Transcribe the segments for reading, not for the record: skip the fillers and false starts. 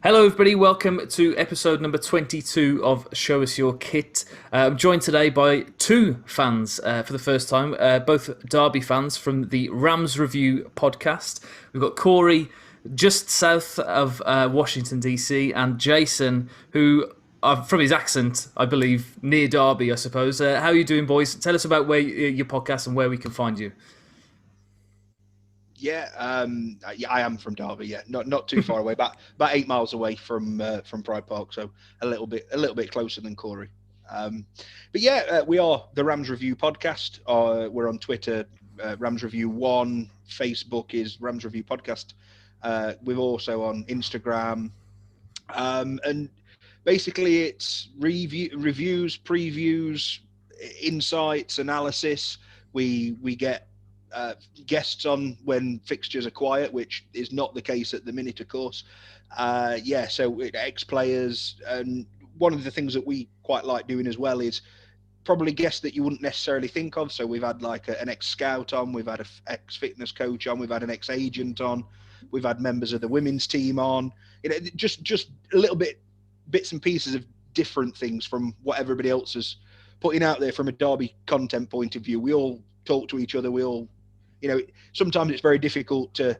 Hello, everybody. Welcome to episode number 22 of Show Us Your Kit. I'm joined today by two fans for the first time, both Derby fans from the Rams Review podcast. We've got Corey, just south of Washington, D.C., and Jason, who, from his accent, I believe, near Derby, I suppose. How are you doing, boys? Tell us about where your podcast and where we can find you. Yeah, I am from Derby. Yeah, not too far away, about 8 miles away from Pride Park, so a little bit closer than Corey. We are the Rams Review podcast. We're on Twitter, Rams Review One. Facebook is Rams Review Podcast. We're also on Instagram, and basically it's reviews, previews, insights, analysis. We get guests on when fixtures are quiet, which is not the case at the minute, of course. So ex-players, and one of the things that we quite like doing as well is probably guests that you wouldn't necessarily think of. So we've had like an ex-scout on, we've had an ex-fitness coach on, we've had an ex-agent on, we've had members of the women's team on. Just a little bits and pieces of different things from what everybody else is putting out there from a Derby content point of view. We all talk to each other. We all, sometimes it's very difficult to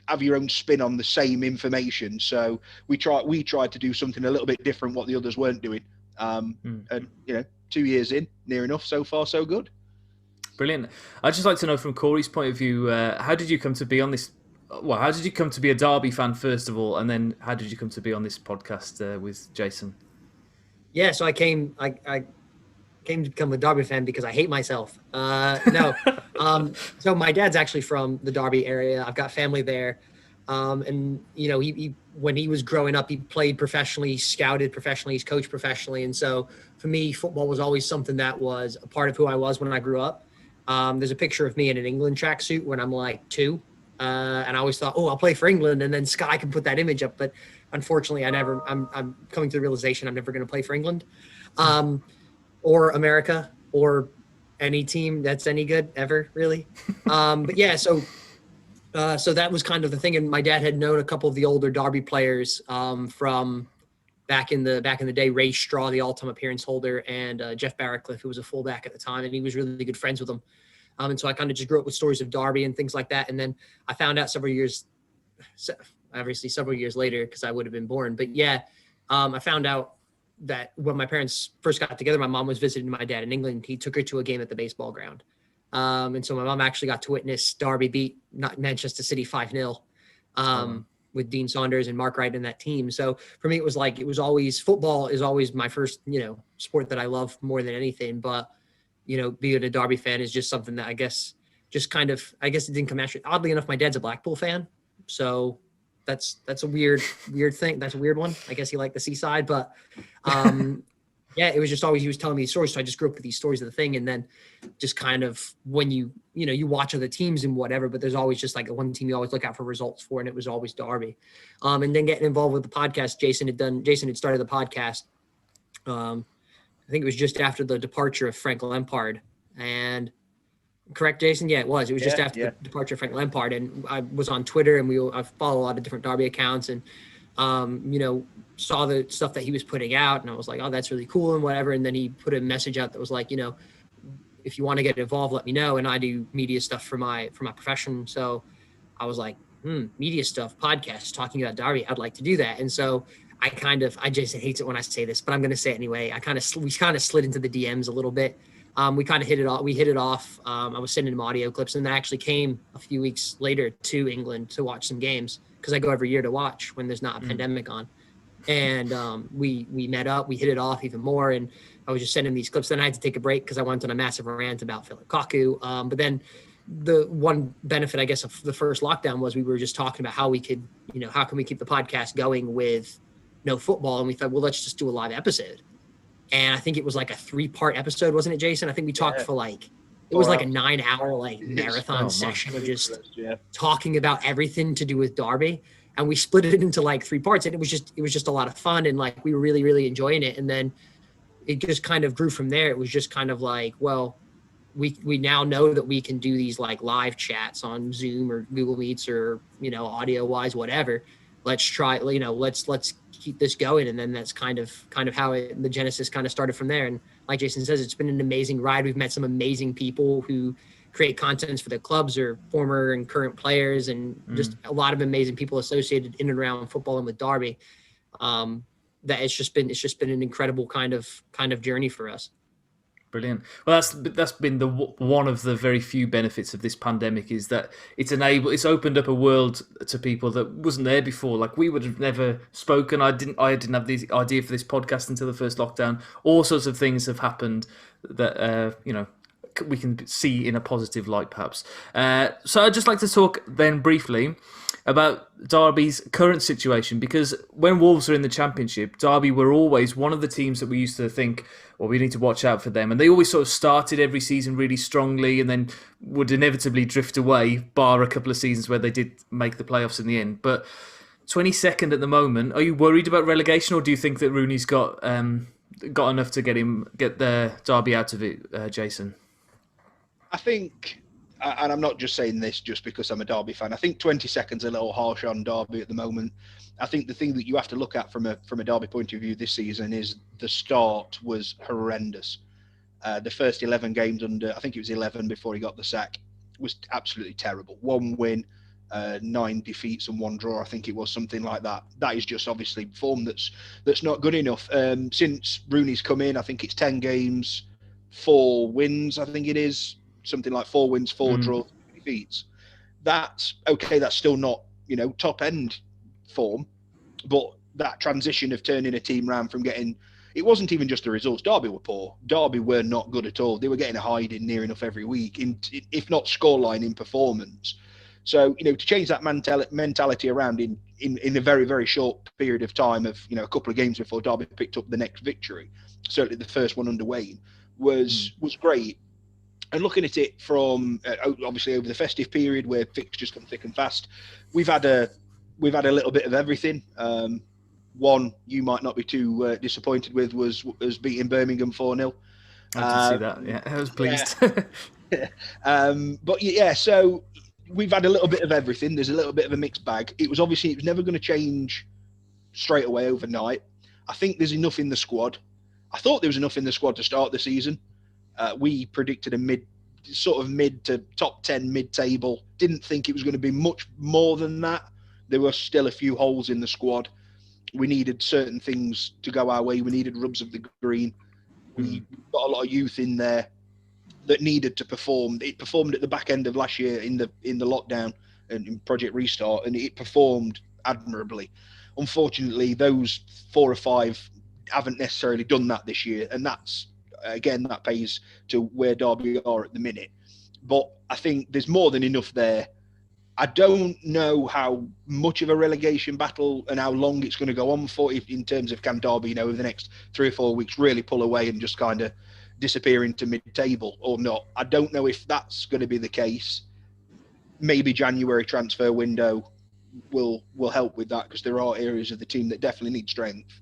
have your own spin on the same information. So we try to do something a little bit different, what the others weren't doing. And 2 years in, near enough, so far so good. Brilliant. I'd just like to know from Corey's point of view, how did you come to be on this? Well, how did you come to be a Derby fan first of all, and then how did you come to be on this podcast with Jason? Yeah, so I came to become a Derby fan because I hate myself. So my dad's actually from the Derby area. I've got family there. He when he was growing up, he played professionally, scouted professionally, he's coached professionally. And so for me, football was always something that was a part of who I was when I grew up. There's a picture of me in an England tracksuit when I'm like 2. And I always thought, I'll play for England. And then Sky can put that image up. But unfortunately, I'm coming to the realization I'm never going to play for England. Or America, or any team that's any good ever, really. So that was kind of the thing. And my dad had known a couple of the older Derby players from back in the day. Ray Straw, the all-time appearance holder, and Jeff Barracliff, who was a fullback at the time, and he was really good friends with them. And so I kind of just grew up with stories of Derby and things like that. And then I found out several years later, because I would have been born. But I found out that when my parents first got together, my mom was visiting my dad in England. He took her to a game at the baseball ground. And so my mom actually got to witness Derby beat Manchester City 5-0 with Dean Saunders and Mark Wright in that team. So for me, football is always my first, sport that I love more than anything. But, being a Derby fan is just something that I guess it didn't come naturally. Oddly enough, my dad's a Blackpool fan. So that's a weird thing. That's a weird one. I guess he liked the seaside, but it was just always, he was telling me these stories. So I just grew up with these stories of the thing. And then just kind of when you watch other teams and whatever, but there's always just like one team you always look out for results for. And it was always Derby. And then getting involved with the podcast, Jason had started the podcast. I think it was just after the departure of Frank Lampard. And correct, Jason? Yeah, it was. It was just after the departure of Frank Lampard. And I was on Twitter, and I follow a lot of different Derby accounts, and saw the stuff that he was putting out, and I was like, oh, that's really cool and whatever. And then he put a message out that was like, if you want to get involved, let me know. And I do media stuff for my profession. So I was like, media stuff, podcasts, talking about Derby, I'd like to do that. And so Jason hates it when I say this, but I'm going to say it anyway. We kind of slid into the DMs a little bit. We kind of hit it off. We hit it off. I was sending him audio clips, and then I actually came a few weeks later to England to watch some games, because I go every year to watch when there's not a pandemic on. And we met up. We hit it off even more, and I was just sending these clips. Then I had to take a break because I went on a massive rant about Philip Kaku. But then the one benefit, I guess, of the first lockdown was we were just talking about how we could, how can we keep the podcast going with no football? And we thought, well, let's just do a live episode. And I think it was like a 3-part episode, wasn't it, Jason? I think we talked for it was like a 9-hour marathon session of just talking about everything to do with Derby. And we split it into like 3 parts, and it was just a lot of fun, and like we were really, really enjoying it. And then it just kind of grew from there. It was just kind of like, well, we now know that we can do these like live chats on Zoom or Google Meets or, audio wise, whatever. let's try, let's keep this going. And then that's kind of how the genesis kind of started from there. And like Jason says, it's been an amazing ride. We've met some amazing people who create contents for the clubs or former and current players, and just a lot of amazing people associated in and around football and with Derby. That it's just been an incredible kind of journey for us. Brilliant. Well, that's been one of the very few benefits of this pandemic, is that it's opened up a world to people that wasn't there before. Like, we would have never spoken. I didn't have the idea for this podcast until the first lockdown. All sorts of things have happened that we can see in a positive light, perhaps. So I'd just like to talk then briefly about Derby's current situation, because when Wolves were in the Championship, Derby were always one of the teams that we used to think, well, we need to watch out for them. And they always sort of started every season really strongly and then would inevitably drift away, bar a couple of seasons where they did make the playoffs in the end. But 22nd at the moment, are you worried about relegation, or do you think that Rooney's got enough to get the Derby out of it, Jason? I think, and I'm not just saying this just because I'm a Derby fan, I think 20 seconds a little harsh on Derby at the moment. I think the thing that you have to look at from a Derby point of view this season is the start was horrendous. The first 11 games I think it was 11 before he got the sack, was absolutely terrible. 1 win, 9 defeats and 1 draw, I think it was, something like that. That is just obviously form that's not good enough. Since Rooney's come in, I think it's 10 games, 4 wins, I think it is. Something like 4 wins, 4 draws, 2 defeats. That's okay. That's still not, top end form, but that transition of turning a team around from it wasn't even just the results. Derby were poor. Derby were not good at all. They were getting a hiding near enough every week, if not scoreline, in performance. So, to change that mentality around in a very, very short period of time of, a couple of games before Derby picked up the next victory, certainly the first one under Wayne, was great. And looking at it from obviously over the festive period where fixtures come thick and fast, we've had a little bit of everything. One you might not be too disappointed with was beating Birmingham 4-0. I did see that. Yeah, I was pleased. Yeah. But yeah, so we've had a little bit of everything. There's a little bit of a mixed bag. It was never going to change straight away overnight. I think there's enough in the squad. I thought there was enough in the squad to start the season. We predicted a mid to top 10 mid-table. Didn't think it was going to be much more than that. There were still a few holes in the squad. We needed certain things to go our way. We needed rubs of the green. We got a lot of youth in there that needed to perform. It performed at the back end of last year in the lockdown and in Project Restart, and it performed admirably. Unfortunately, those 4 or 5 haven't necessarily done that this year, and that's, again, that pays to where Derby are at the minute. But I think there's more than enough there. I don't know how much of a relegation battle and how long it's going to go on for, in terms of can Derby, over the next 3 or 4 weeks really pull away and just kind of disappear into mid-table or not. I don't know if that's going to be the case. Maybe January transfer window will help with that, because there are areas of the team that definitely need strength.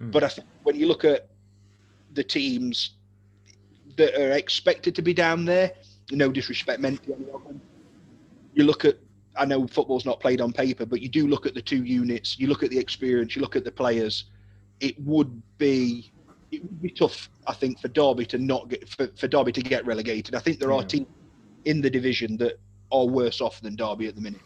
But I think when you look at the teams that are expected to be down there, no disrespect meant to any of them, you look at, I know football's not played on paper, but you do look at the 2 units, you look at the experience, you look at the players. It would be tough, I think, for Derby to Derby to get relegated. I think there are teams in the division that are worse off than Derby at the minute.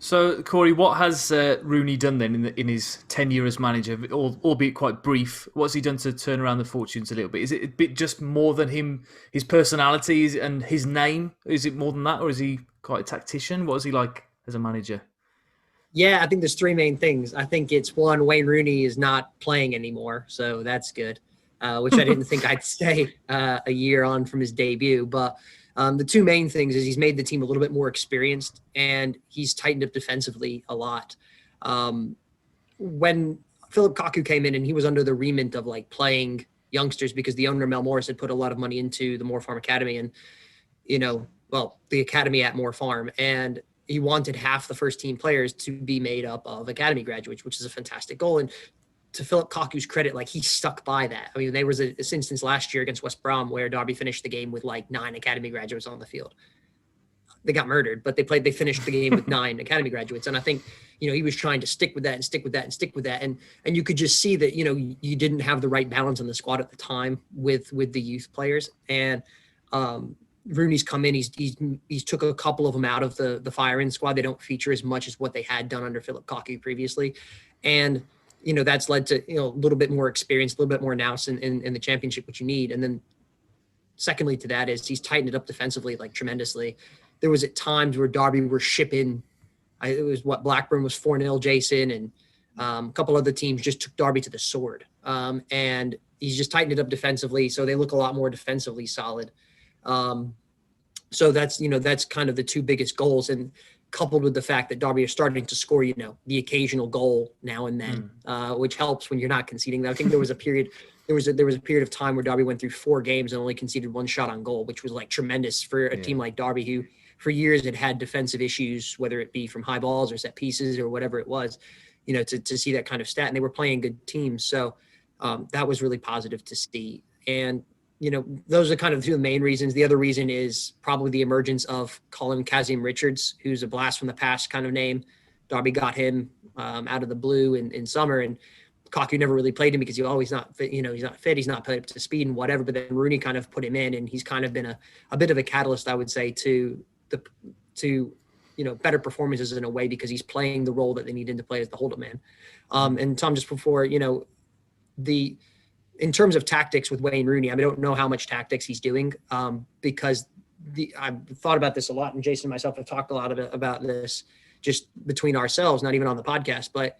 So, Corey, what has Rooney done then in his tenure as manager, albeit quite brief? What's he done to turn around the fortunes a little bit? Is it a bit just more than him, his personality and his name? Is it more than that, or is he quite a tactician? What is he like as a manager? Yeah, I think there's 3 main things. I think it's, 1, Wayne Rooney is not playing anymore, so that's good, which I didn't think I'd say a year on from his debut. But the 2 main things is he's made the team a little bit more experienced, and he's tightened up defensively a lot. When Philip Kaku came in and he was under the remit of playing youngsters, because the owner, Mel Morris, had put a lot of money into the Moor Farm Academy and, the academy at Moor Farm. And he wanted half the first team players to be made up of academy graduates, which is a fantastic goal. And to Philip Kaku's credit, he stuck by that. I mean, there was this instance last year against West Brom where Derby finished the game with 9 academy graduates on the field. they got murdered, but they finished the game with 9 academy graduates. And I think, he was trying to stick with that and stick with that and stick with that. And you could just see that, you didn't have the right balance on the squad at the time with the youth players. And Rooney's come in, he's took a couple of them out of the firing squad. They don't feature as much as what they had done under Philip Cocu previously. And, that's led to, a little bit more experience, a little bit more nous in the championship, which you need. And then secondly to that is he's tightened it up defensively, like tremendously. There was at times where Derby were shipping, it was Blackburn was 4-0 Jason, and a couple other teams just took Derby to the sword. And he's just tightened it up defensively. So they look a lot more defensively solid. So that's kind of the two biggest goals. And coupled with the fact that Derby are starting to score, the occasional goal now and then, which helps when you're not conceding. I think there was a period of time where Derby went through 4 games and only conceded 1 shot on goal, which was like tremendous for a team like Derby, who for years had defensive issues, whether it be from high balls or set pieces or whatever it was, to see that kind of stat. And they were playing good teams. So that was really positive to see. And, those are kind of the 2 main reasons. The other reason is probably the emergence of Colin Kazim Richards, who's a blast from the past kind of name. Derby got him out of the blue in summer, and Cocu never really played him because he's not fit. He's not fit. He's not played up to speed and whatever. But then Rooney kind of put him in, and he's kind of been a bit of a catalyst, I would say, to better performances in a way, because he's playing the role that they need him to play as the hold-up man. And Tom, just before, in terms of tactics with Wayne Rooney, I don't know how much tactics he's doing, because I've thought about this a lot, and Jason and myself have talked a lot about this just between ourselves, not even on the podcast, but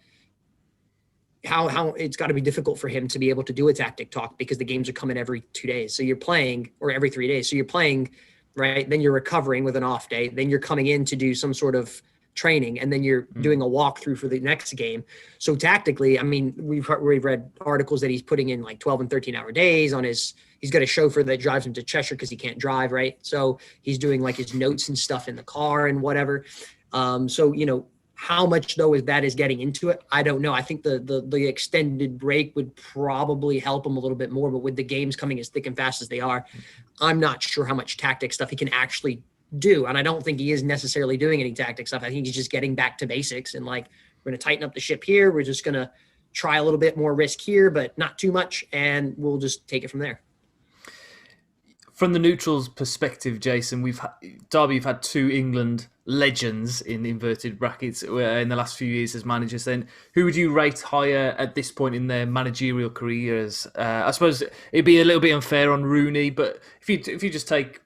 how it's got to be difficult for him to be able to do a tactic talk, because the games are coming every 2 days. So you're playing, or every 3 days. So you're playing, right? Then you're recovering with an off day. Then you're coming in to do some sort of training, and then you're doing a walkthrough for the next game. So tactically, we've read articles that he's putting in like 12 and 13-hour days on he's got a chauffeur that drives him to Cheshire because he can't drive, right? So he's doing like his notes and stuff in the car and whatever. So, how much though is getting into it? I don't know. I think the extended break would probably help him a little bit more, but with the games coming as thick and fast as they are, I'm not sure how much tactic stuff he can actually do. And I don't think he is necessarily doing any tactic stuff. I think he's just getting back to basics, and like, we're going to tighten up the ship here. We're just going to try a little bit more risk here, but not too much. And we'll just take it from there. From the neutral's perspective, Jason, Derby have had 2 England legends in inverted brackets in the last few years as managers. Then who would you rate higher at this point in their managerial careers? I suppose it'd be a little bit unfair on Rooney, but if you just take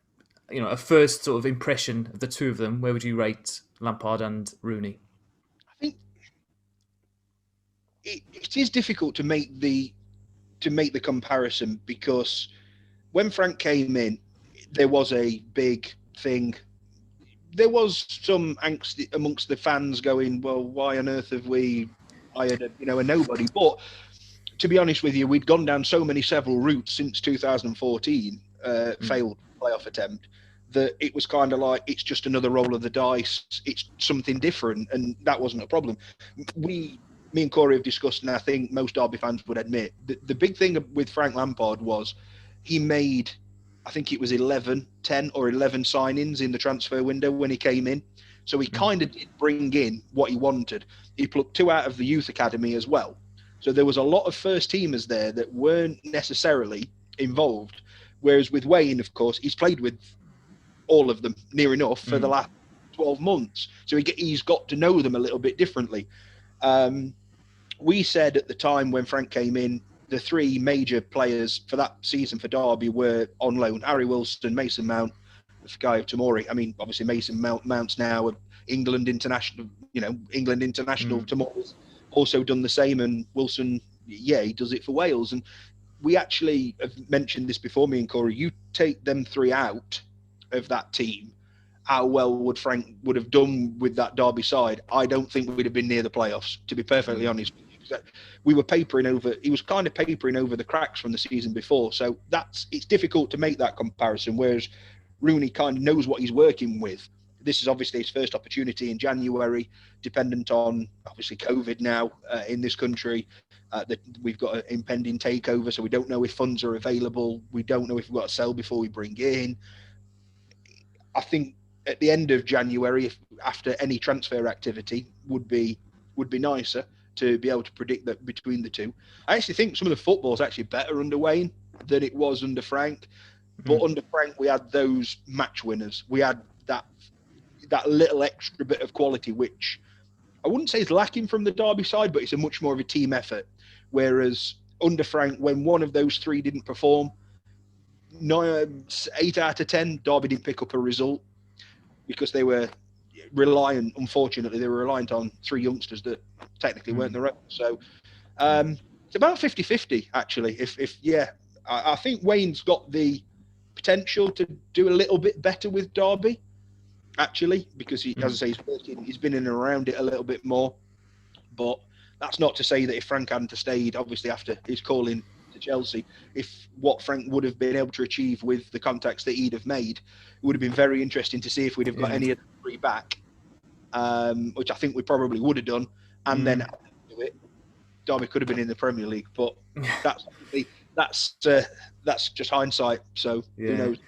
a first sort of impression of the 2 of them, where would you rate Lampard and Rooney? I think it is difficult to make the comparison, because when Frank came in, there was a big thing. There was some angst amongst the fans going, well, why on earth have we hired a nobody? But to be honest with you, we'd gone down several routes since 2014, failed playoff attempt, that it was kind of like, it's just another roll of the dice. It's something different. And that wasn't a problem. Me and Corey have discussed, and I think most Derby fans would admit, the big thing with Frank Lampard was he made, I think it was 10 or 11 signings in the transfer window when he came in. So he kind of did bring in what he wanted. He plucked 2 out of the youth academy as well. So there was a lot of first teamers there that weren't necessarily involved. Whereas with Wayne, of course, he's played with all of them near enough for the last 12 months. So he's got to know them a little bit differently. We said at the time when Frank came in, the 3 major players for that season for Derby were on loan: Harry Wilson, Mason Mount, Fikayo Tomori. Obviously Mason Mount's now England international. Tomori's also done the same, and Wilson, he does it for Wales. And we actually have mentioned this before, me and Corey. You take them 3 out of that team, how well would Frank would have done with that Derby side? I don't think we'd have been near the playoffs, to be perfectly honest. We were he was kind of papering over the cracks from the season before. So it's difficult to make that comparison, whereas Rooney kind of knows what he's working with. This is obviously his first opportunity in January, dependent on obviously COVID now in this country. That we've got an impending takeover, so we don't know if funds are available. We don't know if we've got to sell before we bring in. I think at the end of January, if after any transfer activity, would be nicer to be able to predict that between the two. I actually think some of the football is actually better under Wayne than it was under Frank. But under Frank, we had those match winners. We had that little extra bit of quality, which I wouldn't say is lacking from the Derby side, but it's a much more of a team effort. Whereas under Frank, when one of those three didn't perform, 8 out of 10, Derby didn't pick up a result because they were reliant, unfortunately, on 3 youngsters that technically weren't their own. So it's about 50-50, actually. I think Wayne's got the potential to do a little bit better with Derby, actually, because he, as I say, he's been in and around it a little bit more. But that's not to say that if Frank hadn't stayed, obviously after his calling to Chelsea, if what Frank would have been able to achieve with the contacts that he'd have made, it would have been very interesting to see if we'd have got any of the 3 back, which I think we probably would have done. And then do it, Derby could have been in the Premier League. But that's just hindsight. So who knows?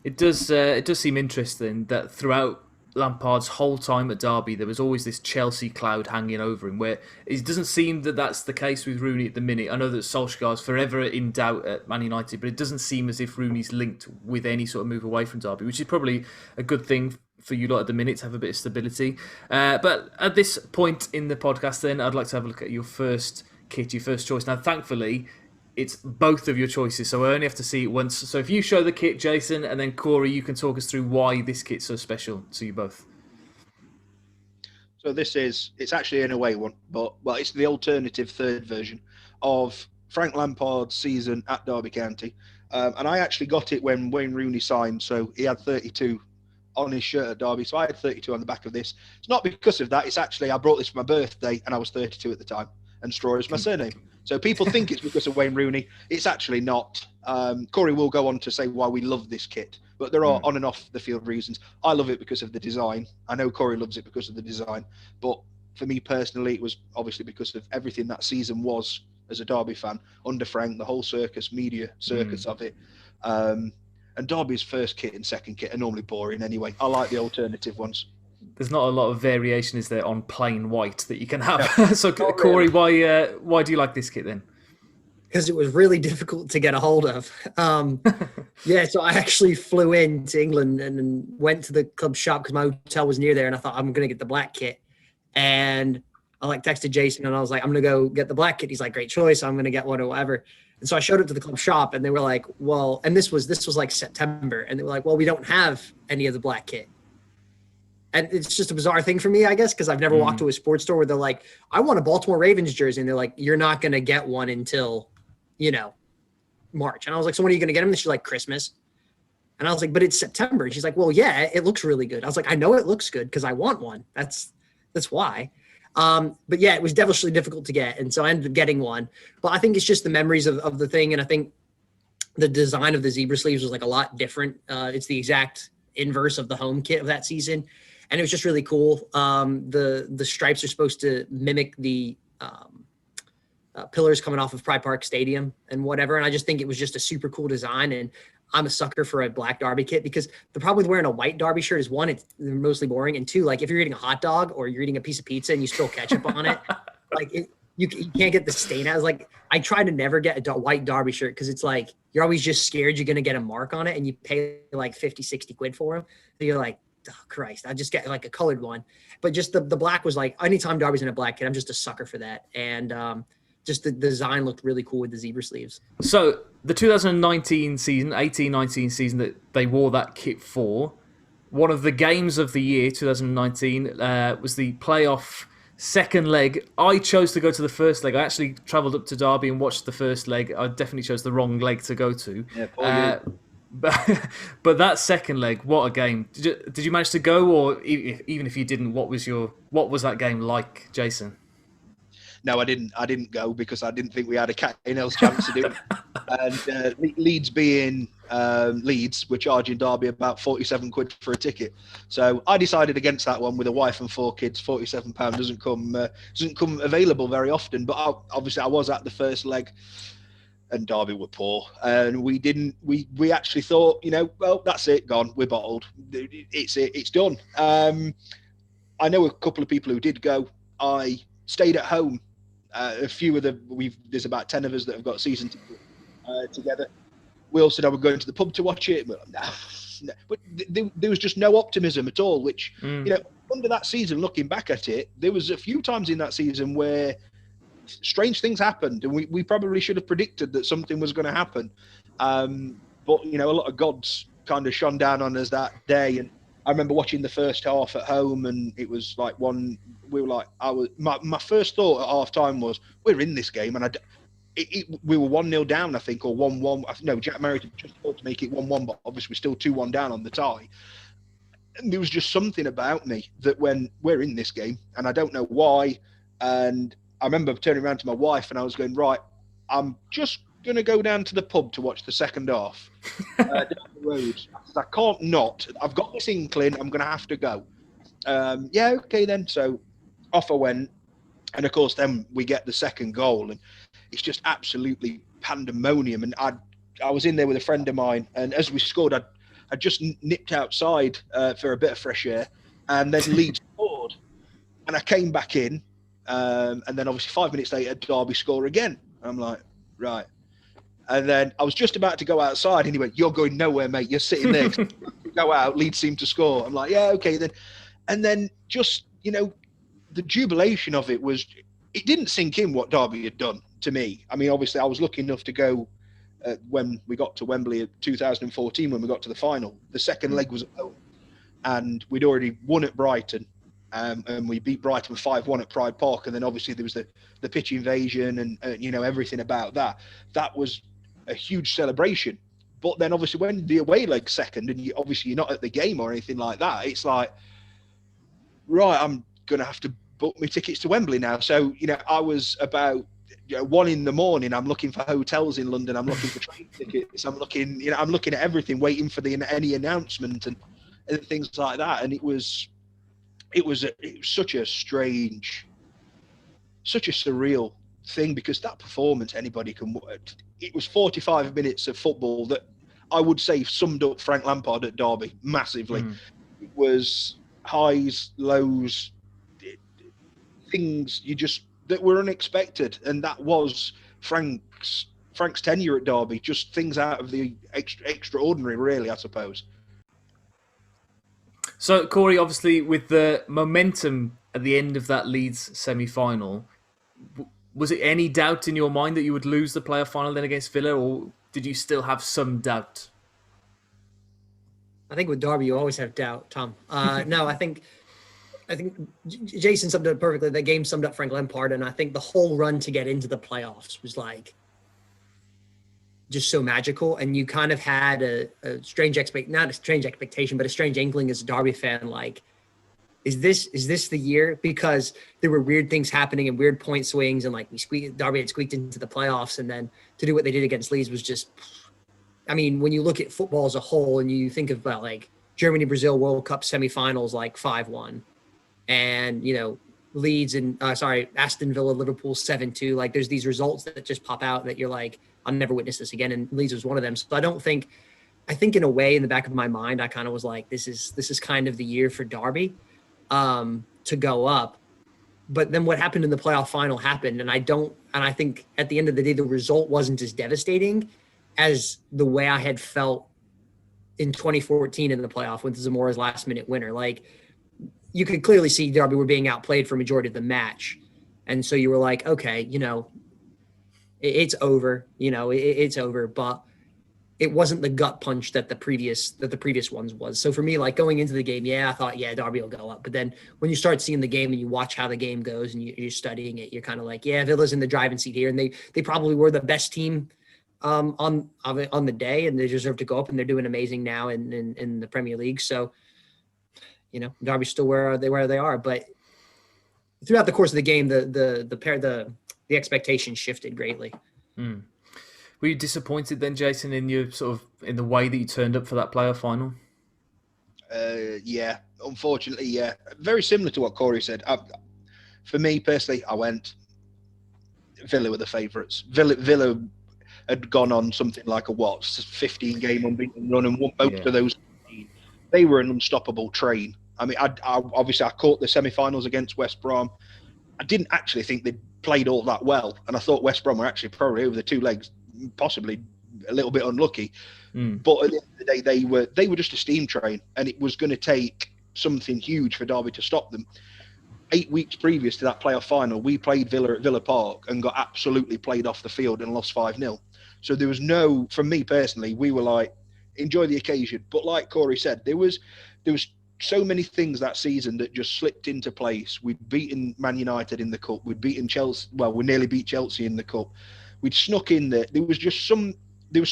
It does seem interesting that throughout Lampard's whole time at Derby, there was always this Chelsea cloud hanging over him, where it doesn't seem that that's the case with Rooney at the minute. I know that Solskjaer's forever in doubt at Man United, but it doesn't seem as if Rooney's linked with any sort of move away from Derby, which is probably a good thing for you lot at the minute to have a bit of stability. But at this point in the podcast, then, I'd like to have a look at your first kit, your first choice. Now, thankfully, it's both of your choices, so I only have to see it once. So if you show the kit, Jason, and then Corey, you can talk us through why this kit's so special to you both. So it's actually an away one, but it's the alternative third version of Frank Lampard's season at Derby County. And I actually got it when Wayne Rooney signed, so he had 32 on his shirt at Derby, so I had 32 on the back of this. It's not because of that, it's actually, I brought this for my birthday, and I was 32 at the time, and Straw is my surname. So people think it's because of Wayne Rooney. It's actually not. Corey will go on to say why we love this kit, but there are on and off the field reasons. I love it because of the design. I know Corey loves it because of the design, but for me personally, it was obviously because of everything that season was as a Derby fan under Frank, the whole media circus of it. And Derby's first kit and second kit are normally boring anyway. I like the alternative ones. There's not a lot of variation, is there, on plain white that you can have? Yeah. So, Corey, why do you like this kit then? Because it was really difficult to get a hold of. So I actually flew into England and went to the club shop because my hotel was near there, and I thought I'm going to get the black kit. And I texted Jason, and I was like, I'm going to go get the black kit. He's like, great choice. I'm going to get one or whatever. And so I showed up to the club shop, and they were like, well, and this was like September, and they were like, well, we don't have any of the black kit. And it's just a bizarre thing for me, I guess, because I've never walked to a sports store where they're like, I want a Baltimore Ravens jersey. And they're like, you're not going to get one until, March. And I was like, so when are you going to get them? And she's like, Christmas. And I was like, but it's September. And she's like, well, yeah, it looks really good. I was like, I know it looks good because I want one. That's why. But yeah, it was devilishly difficult to get. And so I ended up getting one. But I think it's just the memories of the thing. And I think the design of the zebra sleeves was like a lot different. It's the exact inverse of the home kit of that season. And it was just really cool. The stripes are supposed to mimic the pillars coming off of Pride Park Stadium and whatever. And I just think it was just a super cool design. And I'm a sucker for a black Derby kit because the problem with wearing a white Derby shirt is, one, it's mostly boring. And two, like if you're eating a hot dog or you're eating a piece of pizza and you spill ketchup on it, you can't get the stain out. Like I try to never get a white Derby shirt because it's like you're always just scared you're going to get a mark on it, and you pay like 50, 60 quid for them. So you're like, oh Christ, I just get like a colored one. But just the black was like, anytime Derby's in a black kit, I'm just a sucker for that. And just the design looked really cool with the zebra sleeves. So the 2019 season, 18-19 season that they wore that kit for, one of the games of the year, 2019, was the playoff second leg. I chose to go to the first leg. I actually travelled up to Derby and watched the first leg. I definitely chose the wrong leg to go to. Yeah, but that second leg, what a game! Did you manage to go, or even if you didn't, what was that game like, Jason? No, I didn't go because I didn't think we had a cat in hell's chance to do it. And Leeds being Leeds, we're charging Derby about 47 quid for a ticket. So I decided against that one with a wife and 4 kids. £47 doesn't come available very often. But obviously I was at the first leg. and Derby were poor, and we actually thought, well, that's it, gone, we're bottled, it's done. I know a couple of people who did go. I stayed at home. A few of there's about 10 of us that have got season tickets together. We all said I would go into the pub to watch it, but no. But there was just no optimism at all, which, under that season, looking back at it, there was a few times in that season where strange things happened, and we probably should have predicted that something was going to happen. But, a lot of gods kind of shone down on us that day. And I remember watching the first half at home, and it was like my first thought at half time was, we're in this game. And we were 1-0 down, I think, or 1-1. No, Jack Merritt just thought to make it 1-1, but obviously we're still 2-1 down on the tie. And there was just something about me that when we're in this game, and I don't know why. And I remember turning around to my wife and I was going, right, I'm just going to go down to the pub to watch the second half down the road. I can't not. I've got this inkling. I'm going to have to go. Yeah, okay then. So off I went. And of course, then we get the second goal, and it's just absolutely pandemonium. And I was in there with a friend of mine, and as we scored, I just nipped outside for a bit of fresh air, and then Leeds scored, and I came back in, and then obviously 5 minutes later, Derby score again. I'm like, right. And then I was just about to go outside, and he went, "You're going nowhere, mate. You're sitting there." Go out. Leeds seemed to score. I'm like, yeah, okay then. And then just the jubilation of it didn't sink in what Derby had done to me. I mean, obviously, I was lucky enough to go when we got to Wembley in 2014 when we got to the final. The second leg was at home, and we'd already won at Brighton, and we beat Brighton 5-1 at Pride Park. And then obviously there was the pitch invasion and everything about that. That was a huge celebration. But then obviously when the away leg's second, and you're not at the game or anything like that, it's like, right, I'm going to have to book my tickets to Wembley now. So, I was about 1 a.m. I'm looking for hotels in London. I'm looking for train tickets. I'm looking at everything, waiting for any announcement and things like that. And it was such a strange, such a surreal thing, because that performance, anybody can. It was 45 minutes of football that I would say summed up Frank Lampard at Derby massively. It was highs, lows, things that were unexpected, and that was Frank's tenure at Derby. Just things out of the extraordinary, really, I suppose. So, Corey, obviously, with the momentum at the end of that Leeds semi-final, was it any doubt in your mind that you would lose the playoff final then against Villa, or did you still have some doubt? I think with Derby, you always have doubt, Tom. No, I think Jason summed it up perfectly. The game summed up Frank Lampard, and I think the whole run to get into the playoffs was like just so magical. And you kind of had a strange not a strange expectation, but a strange inkling as a Derby fan, like, is this the year? Because there were weird things happening and weird point swings, and like Derby had squeaked into the playoffs, and then to do what they did against Leeds was just, I mean, when you look at football as a whole and you think about like Germany, Brazil World Cup semifinals, like 5-1, and Leeds and Aston Villa, Liverpool 7-2, like there's these results that just pop out that you're like, I'll never witness this again. And Leeds was one of them. So I think in a way, in the back of my mind, I kind of was like, this is kind of the year for Derby to go up. But then what happened in the playoff final happened. And I think at the end of the day, the result wasn't as devastating as the way I had felt in 2014 in the playoff with Zamora's last minute winner. Like, you could clearly see Derby were being outplayed for a majority of the match. And so you were like, okay, it's over, it's over, but it wasn't the gut punch that the previous ones was. So for me, like going into the game, I thought, Derby will go up. But then when you start seeing the game and you watch how the game goes and you're studying it, you're kind of like, Villa's in the driving seat here. And they probably were the best team on the day, and they deserve to go up, and they're doing amazing now in the Premier League. So, Derby's still where they are. But throughout the course of the game, the expectations shifted greatly. Were you disappointed then, Jason, in the way that you turned up for that playoff final? Yeah, unfortunately, yeah. Very similar to what Corey said. For me personally, I went Villa were the favourites. Villa had gone on something like a 15-game unbeaten run and won most Yeah. of those. They were an unstoppable train. I mean, I obviously I caught the semi-finals against West Brom. I didn't actually think they played all that well, and I thought West Brom were actually probably over the two legs, possibly a little bit unlucky. But at the end of the day, they were just a steam train, and it was going to take something huge for Derby to stop them. 8 weeks previous to that playoff final, we played Villa at Villa Park and got absolutely played off the field and lost 5-0. So there was no, for me personally, we were like, enjoy the occasion. But like Corey said, there was so many things that season that just slipped into place. We'd beaten Man United in the cup. We'd beaten Chelsea. Well, we nearly beat Chelsea in the cup. We'd snuck in there. There was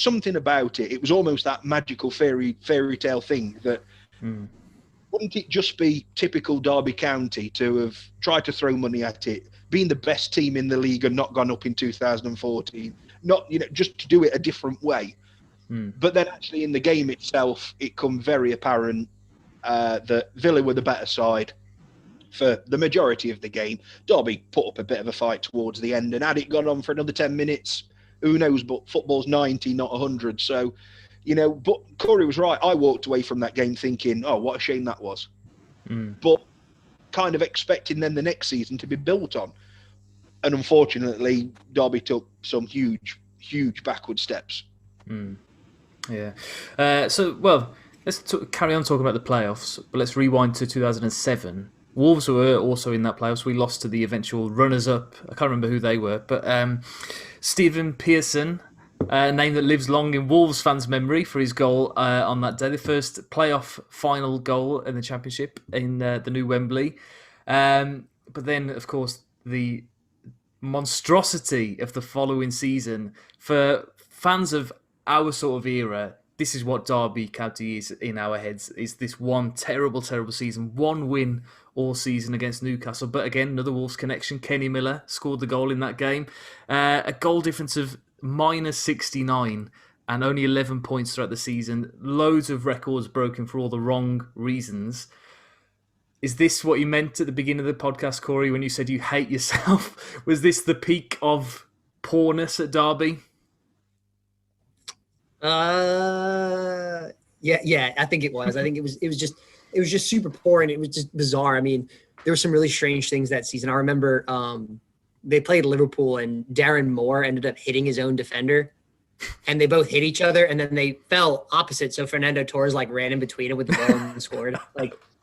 something about it. It was almost that magical fairy tale thing that wouldn't it just be typical Derby County to have tried to throw money at it, being the best team in the league and not gone up in 2014, not just to do it a different way. But then actually in the game itself, it come very apparent that Villa were the better side for the majority of the game. Derby put up a bit of a fight towards the end, and had it gone on for another 10 minutes, who knows? But football's 90, not 100. So, but Corey was right. I walked away from that game thinking, oh, what a shame that was. But kind of expecting then the next season to be built on. And unfortunately, Derby took some huge, huge backward steps. Yeah. Let's carry on talking about the playoffs, but let's rewind to 2007. Wolves were also in that playoffs. We lost to the eventual runners-up. I can't remember who they were, but Stephen Pearson, a name that lives long in Wolves fans' memory for his goal on that day, the first playoff final goal in the Championship in the new Wembley. But then, of course, the monstrosity of the following season. For fans of our sort of era, this is what Derby County is in our heads, is this one terrible, terrible season. One win all season against Newcastle. But again, another Wolves connection. Kenny Miller scored the goal in that game. A goal difference of -69 and only 11 points throughout the season. Loads of records broken for all the wrong reasons. Is this what you meant at the beginning of the podcast, Corey, when you said you hate yourself? Was this the peak of poorness at Derby? Yeah, I think it was. I think it was just super poor, and it was just bizarre. I mean, there were some really strange things that season. I remember they played Liverpool, and Darren Moore ended up hitting his own defender, and they both hit each other, and then they fell opposite. So Fernando Torres ran in between it with the ball and scored.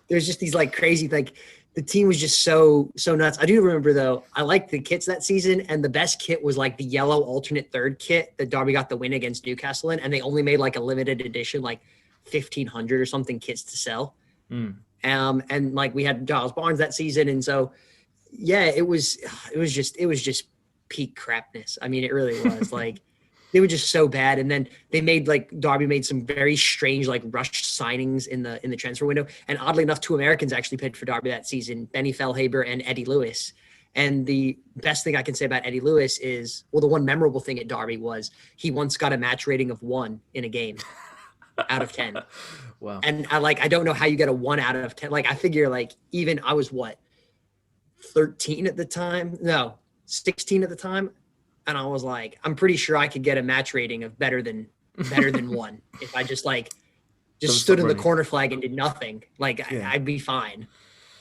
There's just these crazy, the team was just so nuts. I do remember though, I liked the kits that season, and the best kit was the yellow alternate third kit that Derby got the win against Newcastle in, and they only made a limited edition 1,500 or something kits to sell. And we had Giles Barnes that season, and so it was just peak crapness. I mean, it really was they were just so bad. And then they made Derby made some very strange rushed signings in the transfer window. And oddly enough, 2 Americans actually played for Derby that season, Benny Feilhaber and Eddie Lewis. And the best thing I can say about Eddie Lewis is, the one memorable thing at Derby was he once got a match rating of 1 in a game out of 10. Wow. And I don't know how you get a 1 out of 10. I figure even I was 13 at the time? No, 16 at the time. And I was I'm pretty sure I could get a match rating of better than 1 if I just stood in the corner flag and did nothing. I'd be fine.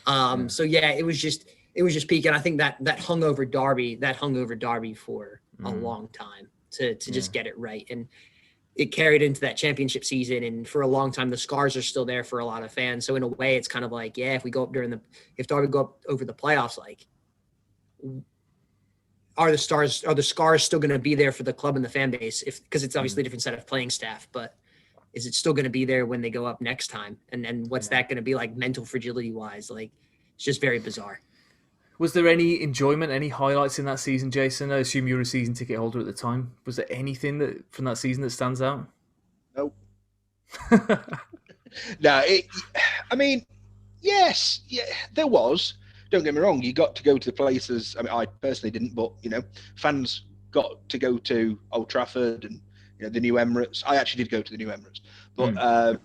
So it was just peak. And I think that hung over Derby for a long time to just get it right. And it carried into that championship season. And for a long time, the scars are still there for a lot of fans. So in a way, it's kind of if we go up if Derby go up over the playoffs, are the scars still going to be there for the club and the fan base? Because it's obviously a different set of playing staff, but is it still going to be there when they go up next time? And what's that going to be mental fragility wise? It's just very bizarre. Was there any enjoyment, any highlights in that season, Jason? I assume you were a season ticket holder at the time. Was there anything from that season that stands out? Nope. No, yes, there was. Don't get me wrong, you got to go to the places. I mean, I personally didn't, but fans got to go to Old Trafford and the new Emirates. I actually did go to the new Emirates, but I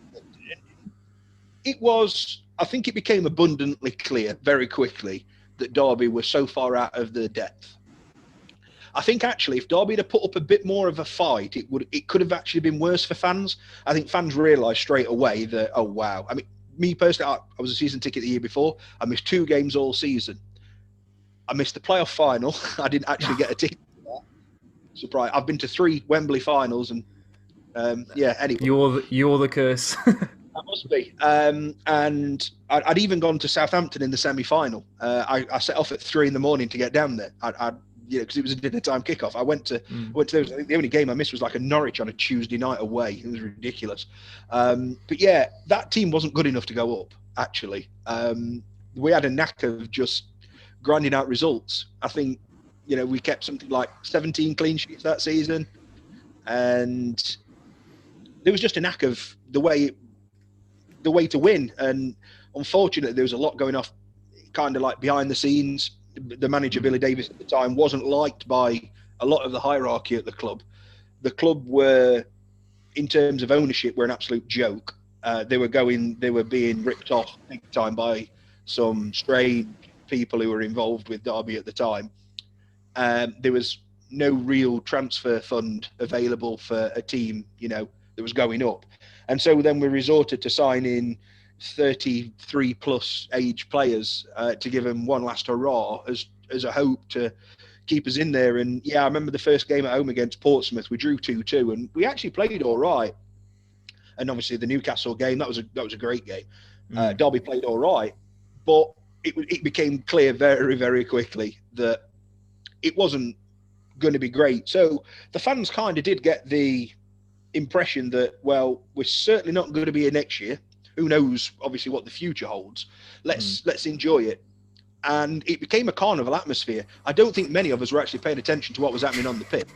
think it became abundantly clear very quickly that Derby were so far out of the depth. I think actually, if Derby had put up a bit more of a fight, it could have actually been worse for fans. I think fans realised straight away that, oh wow. I mean, me personally, I was a season ticket the year before. I missed 2 games all season. I missed the playoff final. I didn't actually get a ticket for that. Surprise! I've been to 3 Wembley finals, and anyway, you're the curse. That must be. And I'd even gone to Southampton in the semi-final. I set off at 3 a.m. to get down there. Because it was a dinner time kickoff. I went to those. I think the only game I missed was like a Norwich on a Tuesday night away. It was ridiculous. But yeah, that team wasn't good enough to go up. Actually, we had a knack of just grinding out results. I think we kept something like 17 clean sheets that season, and there was just a knack of the way to win. And unfortunately, there was a lot going off, kind of like behind the scenes. The manager, Billy Davies, at the time wasn't liked by a lot of the hierarchy at the club. The club were, in terms of ownership, were an absolute joke. They were being ripped off big time by some strange people who were involved with Derby at the time. There was no real transfer fund available for a team, that was going up. And so then we resorted to signing 33 plus age players to give them one last hurrah as a hope to keep us in there. And yeah, I remember the first game at home against Portsmouth, we drew 2-2, and we actually played all right. And obviously the Newcastle game, that was a great game. Derby played all right, but it became clear very, very quickly that it wasn't going to be great. So the fans kind of did get the impression that, well, we're certainly not going to be here next year. Who knows, obviously, what the future holds. Let's enjoy it. And it became a carnival atmosphere. I don't think many of us were actually paying attention to what was happening on the pitch.